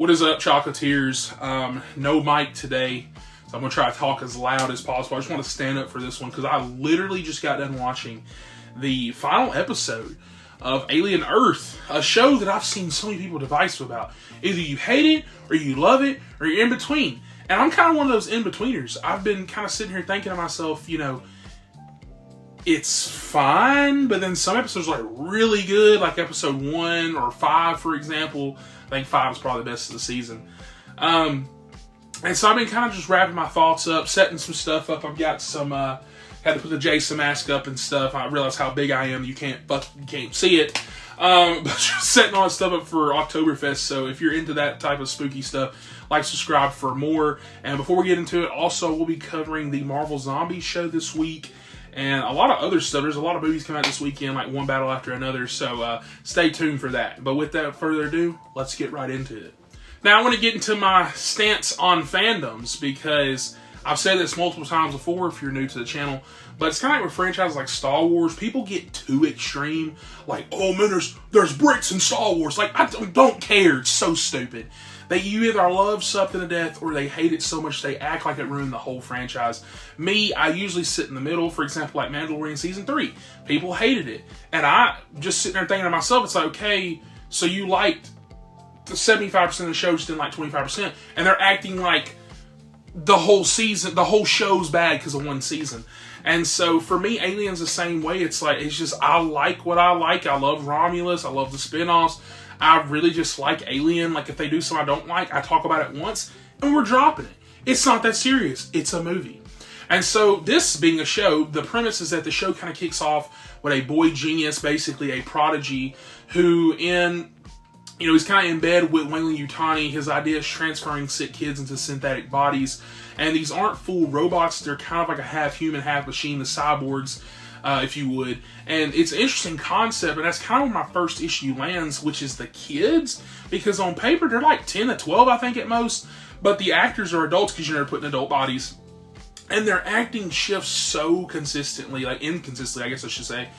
What is up, Chocolatiers? No mic today, so I'm going to try to talk as loud as possible. I just want to stand up for this one because I literally just got done watching the final episode of Alien Earth, a show that I've seen so many people divisive about. Either you hate it, or you love it, or you're in between. And I'm kind of one of those in-betweeners. I've been kind of sitting here thinking to myself, you know, it's fine, but then some episodes are like really good, like episode 1 or 5, for example. I think 5 is probably the best of the season. And so I've been kind of just wrapping my thoughts up, setting some stuff up. I've got some, had to put the Jason mask up and stuff. I realize how big I am. You can't see it. But just setting all that stuff up for Oktoberfest. So if you're into that type of spooky stuff, like, subscribe for more. And before we get into it, also we'll be covering the Marvel Zombies show this week. And a lot of other stuff. There's a lot of movies coming out this weekend, like one battle after another. So stay tuned for that. But without further ado, let's get right into it. Now I want to get into my stance on fandoms because I've said this multiple times before if you're new to the channel. But it's kind of like with franchises like Star Wars. People get too extreme. Like, oh man, there's bricks in Star Wars. Like, I don't care. It's so stupid. You either love something to death or they hate it so much they act like it ruined the whole franchise. Me, I usually sit in the middle. For example, like Mandalorian Season 3. People hated it. And I just sitting there thinking to myself, it's like, okay, so you liked the 75% of the show, just didn't like 25%. And they're acting like the whole season, the whole show's bad because of one season. And so for me, Alien's the same way. It's like, it's just, I like what I like. I love Romulus. I love the spinoffs. I really just like Alien. Like, if they do something I don't like, I talk about it once, and we're dropping it. It's not that serious. It's a movie. And so, this being a show, the premise is that the show kind of kicks off with a boy genius, basically a prodigy, who he's kind of in bed with Weyland-Yutani. His idea is transferring sick kids into synthetic bodies. And these aren't full robots. They're kind of like a half-human, half-machine, the cyborgs, if you would. And it's an interesting concept, and that's kind of where my first issue lands, which is the kids. Because on paper, they're like 10 to 12, I think, at most. But the actors are adults because you're put in adult bodies. And their acting shifts so consistently, like inconsistently, I guess I should say.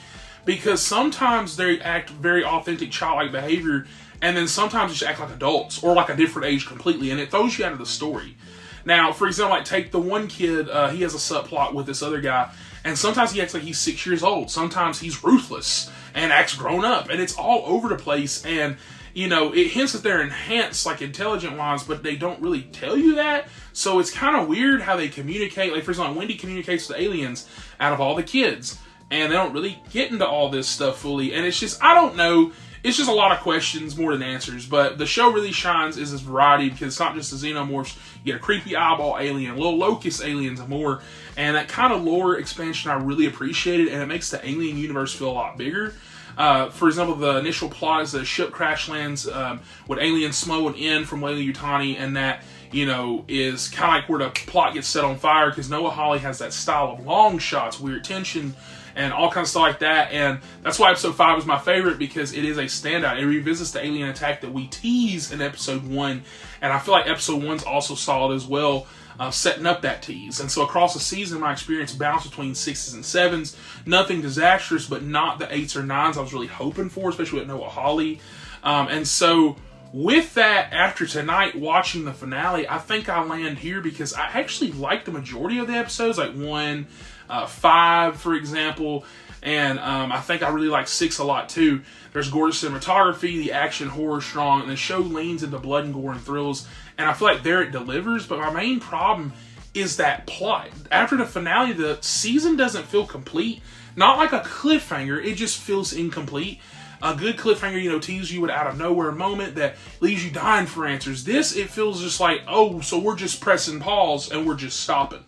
Because sometimes they act very authentic childlike behavior, and then sometimes they just act like adults, or like a different age completely, and it throws you out of the story. Now, for example, like take the one kid, he has a subplot with this other guy, and sometimes he acts like he's 6 years old. Sometimes he's ruthless and acts grown up, and it's all over the place. And, you know, it hints that they're enhanced, like, intelligent-wise, but they don't really tell you that. So it's kind of weird how they communicate. Like, for example, Wendy communicates with the aliens out of all the kids, and they don't really get into all this stuff fully. And it's just, I don't know. It's just a lot of questions more than answers. But the show really shines is its variety because it's not just the xenomorphs. You get a creepy eyeball alien, little locust aliens, and more. And that kind of lore expansion I really appreciated, and it makes the alien universe feel a lot bigger. For example, the initial plot is that a ship crash lands with aliens smuggled in from Weyland-Yutani, and that, you know, is kind of like where the plot gets set on fire because Noah Hawley has that style of long shots, weird tension, and all kinds of stuff like that. And that's why episode 5 is my favorite, because it is a standout. It revisits the alien attack that we tease in episode 1. And I feel like episode 1's also solid as well, setting up that tease. And so across the season, my experience bounced between 6s and 7s. Nothing disastrous, but not the 8s or 9s I was really hoping for, especially with Noah Hawley. And so with that, after tonight watching the finale, I think I land here because I actually like the majority of the episodes, like 1, 5, for example, and I think I really like 6 a lot too. There's gorgeous cinematography, the action, horror strong, and the show leans into blood and gore and thrills, and I feel like there it delivers. But my main problem is that plot. After the finale, the season doesn't feel complete. Not like a cliffhanger, it just feels incomplete. A good cliffhanger, you know, teases you with out of nowhere moment that leaves you dying for answers. This, it feels just like, oh, so we're just pressing pause and we're just stopping.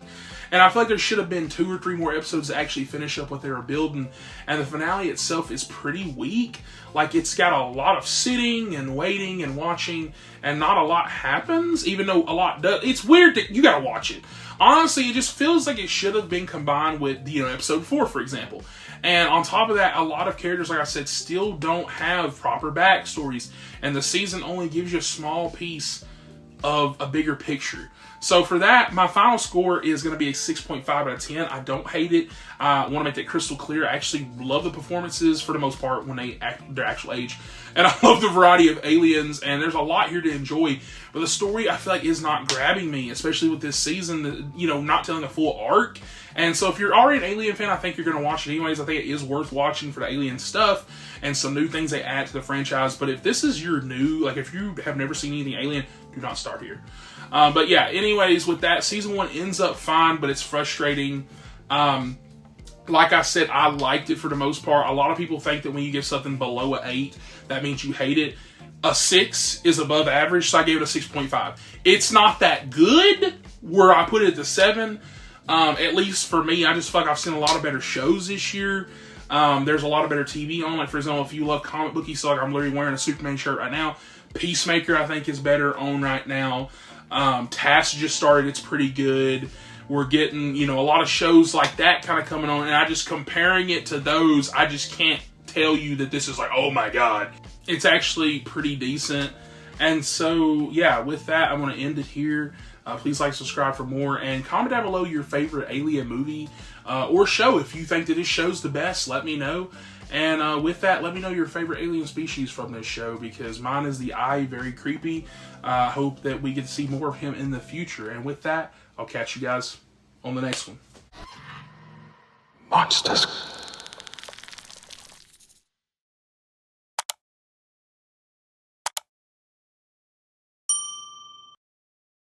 And I feel like there should have been 2 or 3 more episodes to actually finish up what they were building. And the finale itself is pretty weak. Like, it's got a lot of sitting and waiting and watching, and not a lot happens, even though a lot does. It's weird that you gotta watch it. Honestly, it just feels like it should have been combined with, you know, episode 4, for example. And on top of that, a lot of characters, like I said, still don't have proper backstories. And the season only gives you a small piece of a bigger picture. So for that, my final score is going to be a 6.5 out of 10. I don't hate it. I want to make that crystal clear. I actually love the performances for the most part when they act their actual age. And I love the variety of aliens, and there's a lot here to enjoy. But the story, I feel like, is not grabbing me, especially with this season, you know, not telling a full arc. And so if you're already an Alien fan, I think you're going to watch it anyways. I think it is worth watching for the Alien stuff and some new things they add to the franchise. But if this is your new, like if you have never seen anything Alien, do not start here. But yeah, anyways, with that, season 1 ends up fine, but it's frustrating. Like I said, I liked it for the most part. A lot of people think that when you give something below an 8, that means you hate it. A 6 is above average, so I gave it a 6.5. It's not that good where I put it at the 7. At least for me, I just feel like I've seen a lot of better shows this year. There's a lot of better TV on. Like, for example, if you love comic booky stuff, like I'm literally wearing a Superman shirt right now. Peacemaker, I think, is better on right now. Task just started. It's pretty good. We're getting, you know, a lot of shows like that kind of coming on, and I just comparing it to those, I just can't tell you that this is like, oh my god. It's actually pretty decent. And so, yeah, with that, I'm going to end it here. Please like, subscribe for more, and comment down below your favorite Alien movie or show. If you think that this show's the best, let me know. And with that, let me know your favorite alien species from this show, because mine is the Eye, very creepy. I hope that we get to see more of him in the future. And with that, I'll catch you guys on the next one. Monsters.